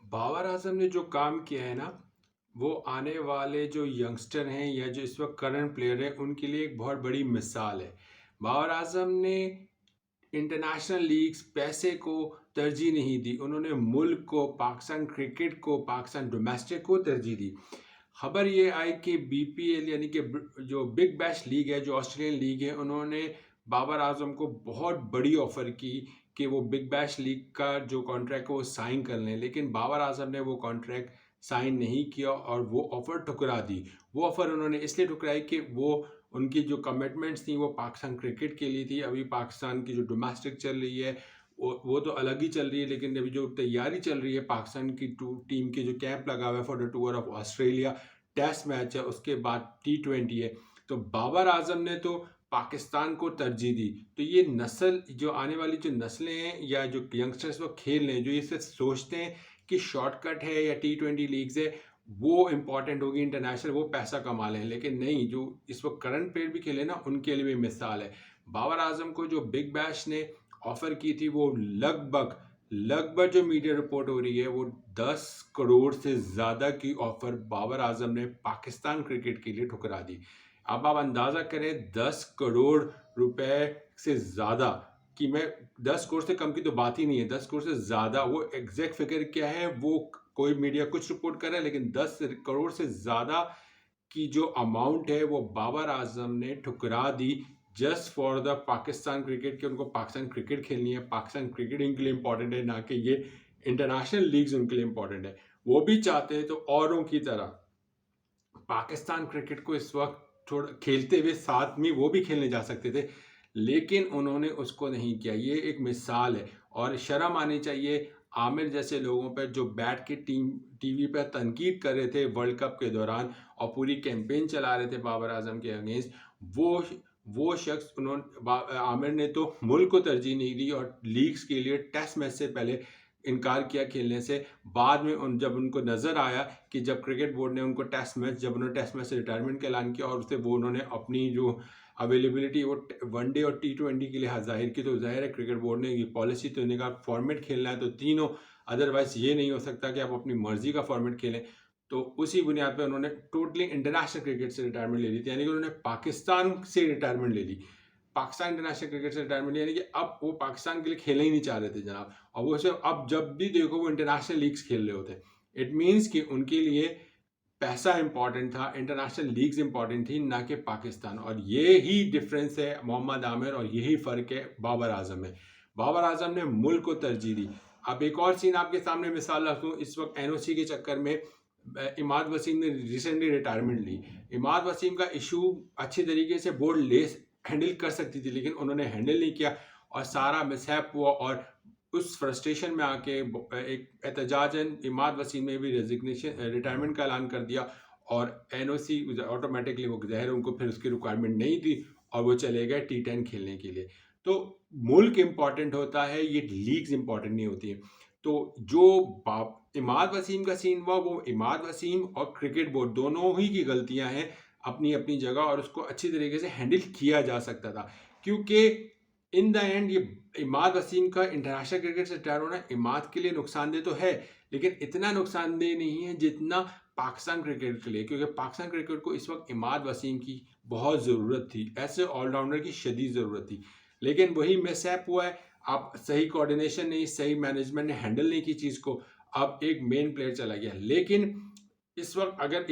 बाबर आजम ने जो काम किया है ना, वो आने वाले जो यंगस्टर हैं या जो इस वक्त करंट प्लेयर हैं उनके लिए एक बहुत बड़ी मिसाल है। बाबर आजम ने इंटरनेशनल लीग्स पैसे को तरजीह नहीं दी, उन्होंने मुल्क को, पाकिस्तान क्रिकेट को, पाकिस्तान डोमेस्टिक को तरजीह दी। खबर ये आई कि बीपीएल यानी कि जो बिग बैश लीग है, जो ऑस्ट्रेलियन लीग है, उन्होंने बाबर आजम को बहुत बड़ी ऑफ़र की कि वो बिग बैश लीग का जो कॉन्ट्रैक्ट है वो साइन कर लें, लेकिन बाबर आजम ने वो कॉन्ट्रैक्ट साइन नहीं किया और वो ऑफ़र ठुकरा दी। वो ऑफ़र उन्होंने इसलिए ठुकराई कि वो उनकी जो कमिटमेंट्स थी वो पाकिस्तान क्रिकेट के लिए थी। अभी पाकिस्तान की जो डोमेस्टिक चल रही है वो तो अलग ही चल रही है, लेकिन अभी जो तैयारी चल रही है पाकिस्तान की टीम के जो कैंप लगा हुआ है for the tour of Australia, test match है, उसके बाद T20 है। तो बाबर आजम ने तो पाकिस्तान को तरजीह दी। तो ये नस्ल, जो आने वाली जो नस्लें हैं या जो यंगस्टर्स वो खेल रहे हैं, जो ये सिर्फ सोचते हैं कि शॉर्टकट है या T20 लीग्स है, वो इंपॉर्टेंट होगी इंटरनेशनल, वो पैसा कमा लें, लेकिन नहीं, जो इस वक्त करंट प्लेयर भी खेले ना उनके लिए भी मिसाल है। बाबर आजम को जो बिग बैश ने ऑफर की थी वो लगभग लगभग जो मीडिया रिपोर्ट हो रही है वो 10 करोड़ से ज़्यादा की ऑफर बाबर आजम ने पाकिस्तान क्रिकेट के लिए ठुकरा दी। अब आप अंदाज़ा करें 10 करोड़ रुपए से ज़्यादा कि मैं 10 करोड़ से कम की तो बात ही नहीं है, 10 करोड़ से ज़्यादा, वो एग्जैक्ट फिगर क्या है वो कोई मीडिया कुछ रिपोर्ट कर रहा है, लेकिन 10 करोड़ से ज़्यादा की जो अमाउंट है वो बाबर आजम ने ठुकरा दी just for the Pakistan cricket, कि उनको पाकिस्तान क्रिकेट खेलनी है, पाकिस्तान क्रिकेट इनके लिए इंपॉर्टेंट है, ना कि ये इंटरनेशनल लीग्स उनके लिए इंपॉर्टेंट है। वो भी चाहते हैं तो औरों की तरह पाकिस्तान क्रिकेट को इस वक्त थोड़ा खेलते हुए साथ में वो भी खेलने जा सकते थे, लेकिन उन्होंने उसको नहीं किया। ये एक मिसाल है और शर्म आनी चाहिए आमिर जैसे लोगों पर जो बैठ के टीवी पर तनकीद कर रहे थे वर्ल्ड कप के दौरान और पूरी कैंपेन चला रहे थे बाबर आजम के अगेंस्ट। वो वो शख्स, उन्होंने आमिर ने तो मुल्क को तरजीह नहीं दी और लीग्स के लिए टेस्ट मैच से पहले इनकार किया खेलने से। बाद में जब उनको नज़र आया कि जब क्रिकेट बोर्ड ने उनको जब उन्होंने टेस्ट मैच से रिटायरमेंट का ऐलान किया और उससे वो उन्होंने अपनी जो अवेलेबिलिटी वो वनडे और T20 के लिए जाहिर की, तो जाहिर है क्रिकेट बोर्ड ने ये पॉलिसी, तो इन्हें कहा फॉर्मेट खेलना है तो तीनों, अदरवाइज ये नहीं हो सकता कि आप अपनी मर्जी का फॉर्मेट खेलें। तो उसी बुनियाद पर उन्होंने टोटली इंटरनेशनल क्रिकेट से रिटायरमेंट ले ली थी, यानी कि उन्होंने पाकिस्तान से रिटायरमेंट ले ली, पाकिस्तान इंटरनेशनल क्रिकेट से रिटायरमेंट, यानी कि अब वो पाकिस्तान के लिए खेलना ही नहीं चाह रहे थे जनाब। और वो सिर्फ अब जब भी देखो वो इंटरनेशनल लीग्स खेल रहे होते। इट मीन्स कि उनके लिए पैसा इंपॉर्टेंट था, इंटरनेशनल लीग्स इंपॉर्टेंट थी, ना कि पाकिस्तान। और ये ही डिफरेंस है मोहम्मद आमिर और यही फ़र्क है बाबर आजम में। बाबर आजम ने मुल्क को तरजीह दी। अब एक और सीन आपके सामने मिसाल रखूँ, इस वक्त एनओसी के चक्कर में इमाद वसीम ने रिसेंटली रिटायरमेंट ली। इमाद वसीम का इशू अच्छी तरीके से बोर्ड हैंडल कर सकती थी, लेकिन उन्होंने हैंडल नहीं किया और सारा मिसहैप हुआ और उस फ्रस्ट्रेशन में आके एक एहतजाजन इमाद वसीम ने भी रिटायरमेंट का ऐलान कर दिया और एनओसी ऑटोमेटिकली वो ज़ाहिर उनको फिर उसकी रिक्वायरमेंट नहीं थी और वो चले गए T10 खेलने के लिए। तो मुल्क इम्पॉर्टेंट होता है, ये लीग्स इम्पॉर्टेंट नहीं होती है। तो जो इमाद वसीम का सीन हुआ वो इमाद वसीम और क्रिकेट बोर्ड दोनों ही की गलतियां हैं अपनी अपनी जगह, और उसको अच्छी तरीके से हैंडल किया जा सकता था, क्योंकि इन द एंड ये इमाद वसीम का इंटरनेशनल क्रिकेट से रिटायर होना इमाद के लिए नुकसानदेह तो है, लेकिन इतना नुकसानदेह नहीं है जितना पाकिस्तान क्रिकेट के लिए, क्योंकि पाकिस्तान क्रिकेट को इस वक्त इमाद वसीम की बहुत ज़रूरत थी, ऐसे ऑलराउंडर की शदीद ज़रूरत थी। लेकिन वही मिसहैप हुआ है, आप सही कोऑर्डिनेशन नहीं, सही मैनेजमेंट ने हैंडल नहीं की चीज़ को, अब एक मेन प्लेयर चला गया। लेकिन इस वक्त अगर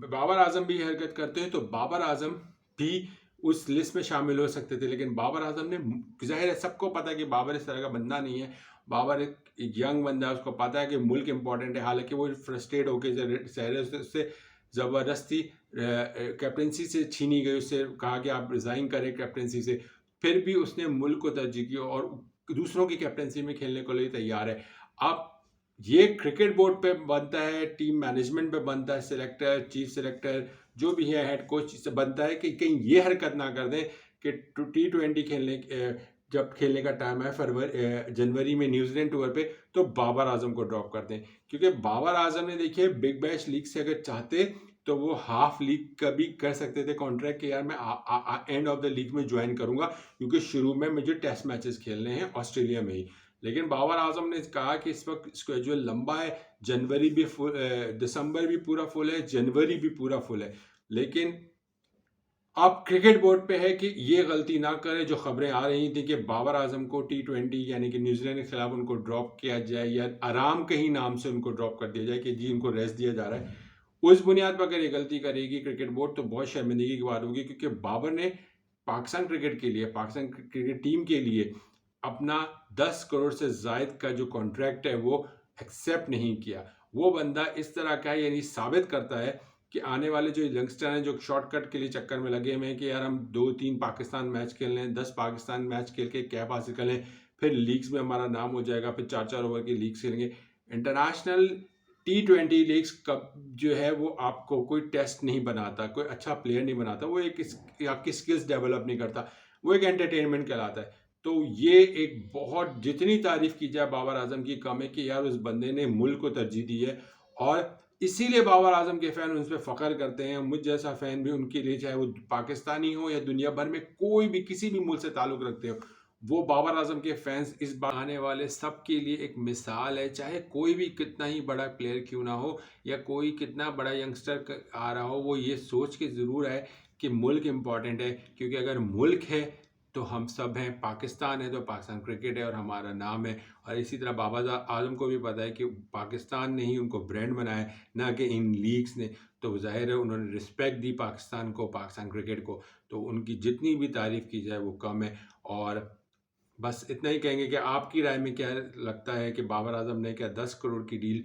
बाबर आजम भी हरकत करते हैं तो बाबर आजम भी उस लिस्ट में शामिल हो सकते थे, लेकिन बाबर आजम ने, जाहिर है सबको पता है कि बाबर इस तरह का बंदा नहीं है। बाबर एक यंग बंदा है, उसको पता है कि मुल्क इंपॉर्टेंट है, हालांकि वो फ्रस्ट्रेट होकर उससे ज़बरदस्ती कैप्टनसी से छीनी गई, उससे कहा कि आप रिज़ाइन करें कैप्टनसी से, फिर भी उसने मुल्क को तरजीह की और दूसरों की कैप्टनसी में खेलने को लिए तैयार है। अब ये क्रिकेट बोर्ड पे बनता है, टीम मैनेजमेंट पे बनता है, सिलेक्टर, चीफ सिलेक्टर जो भी है, हेड कोच से बनता है कि कहीं ये हरकत ना कर दें कि T20 जब खेलने का टाइम है जनवरी में न्यूजीलैंड टूर पे, तो बाबर आजम को ड्रॉप कर दें। क्योंकि बाबर आजम ने, देखिए, बिग बैश लीग से अगर चाहते तो वो हाफ लीग का भी कर सकते थे कॉन्ट्रैक्ट कि यार मैं एंड ऑफ द लीग में ज्वाइन करूंगा, क्योंकि शुरू में मुझे टेस्ट मैचेस खेलने हैं ऑस्ट्रेलिया में ही। लेकिन बाबर आजम ने कहा कि इस वक्त स्केड्यूल लंबा है, जनवरी भी फुल, दिसंबर भी पूरा फुल है, जनवरी भी पूरा फुल है। लेकिन अब क्रिकेट बोर्ड पे है कि ये गलती ना करे जो खबरें आ रही थी कि बाबर आजम को T20 यानी कि न्यूजीलैंड के खिलाफ उनको ड्रॉप किया जाए या आराम के ही नाम से उनको ड्रॉप कर दिया जाए कि जी उनको रेस्ट दिया जा रहा है। उस बुनियाद पर अगर ये गलती करेगी क्रिकेट बोर्ड तो बहुत शर्मिंदगी की बात होगी, क्योंकि बाबर ने पाकिस्तान क्रिकेट के लिए, पाकिस्तान क्रिकेट टीम के लिए अपना 10 करोड़ से जायद का जो कॉन्ट्रैक्ट है वो एक्सेप्ट नहीं किया। वो बंदा इस तरह का है, यानी साबित करता है कि आने वाले जो यंगस्टर हैं जो शॉर्टकट के लिए चक्कर में लगे हुए हैं कि यार हम 2-3 पाकिस्तान मैच खेल लें, 10 पाकिस्तान मैच खेल के कैप हासिल कर लें, फिर लीग्स में हमारा नाम हो जाएगा, फिर 4-4 ओवर की लीग्स खेलेंगे। इंटरनेशनल T20 लीग्स कब जो है वो आपको कोई टेस्ट नहीं बनाता, कोई अच्छा प्लेयर नहीं बनाता, वो एक आपकी स्किल्स डेवलप नहीं करता, वो एक एंटरटेनमेंट कहलाता है। तो ये एक बहुत, जितनी तारीफ की जाए बाबर आजम की कम है कि यार उस बंदे ने मुल्क को तरजीह दी है, और इसीलिए बाबर आजम के फ़ैन उन पर फ़ख्र करते हैं। मुझ जैसा फ़ैन भी उनके लिए, चाहे वो पाकिस्तानी हो या दुनिया भर में कोई भी किसी भी मुल्क से ताल्लुक़ रखते हो, वो बाबर आजम के फैंस इस बार आने वाले सब के लिए एक मिसाल है। चाहे कोई भी कितना ही बड़ा प्लेयर क्यों ना हो या कोई कितना बड़ा यंगस्टर आ रहा हो, वो ये सोच के ज़रूर आए कि मुल्क इम्पॉर्टेंट है, क्योंकि अगर मुल्क है तो हम सब हैं, पाकिस्तान है तो पाकिस्तान क्रिकेट है और हमारा नाम है। और इसी तरह बाबर आजम को भी पता है कि पाकिस्तान ने ही उनको ब्रांड बनाया है, ना कि इन लीग्स ने। तो ज़ाहिर है उन्होंने रिस्पेक्ट दी पाकिस्तान को, पाकिस्तान क्रिकेट को, तो उनकी जितनी भी तारीफ़ की जाए वो कम है। और बस इतना ही कहेंगे कि आपकी राय में क्या लगता है कि बाबर आजम ने क्या 10 करोड़ की डील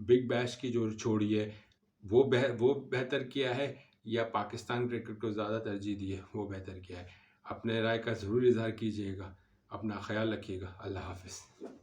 बिग बैश की जो छोड़ी है वो बेहतर किया है, या पाकिस्तान क्रिकेट को ज़्यादा तरजीह दी है वो बेहतर किया है? अपने राय का ज़रूर इज़हार कीजिएगा। अपना ख़्याल रखिएगा। अल्लाह हाफ़िज़।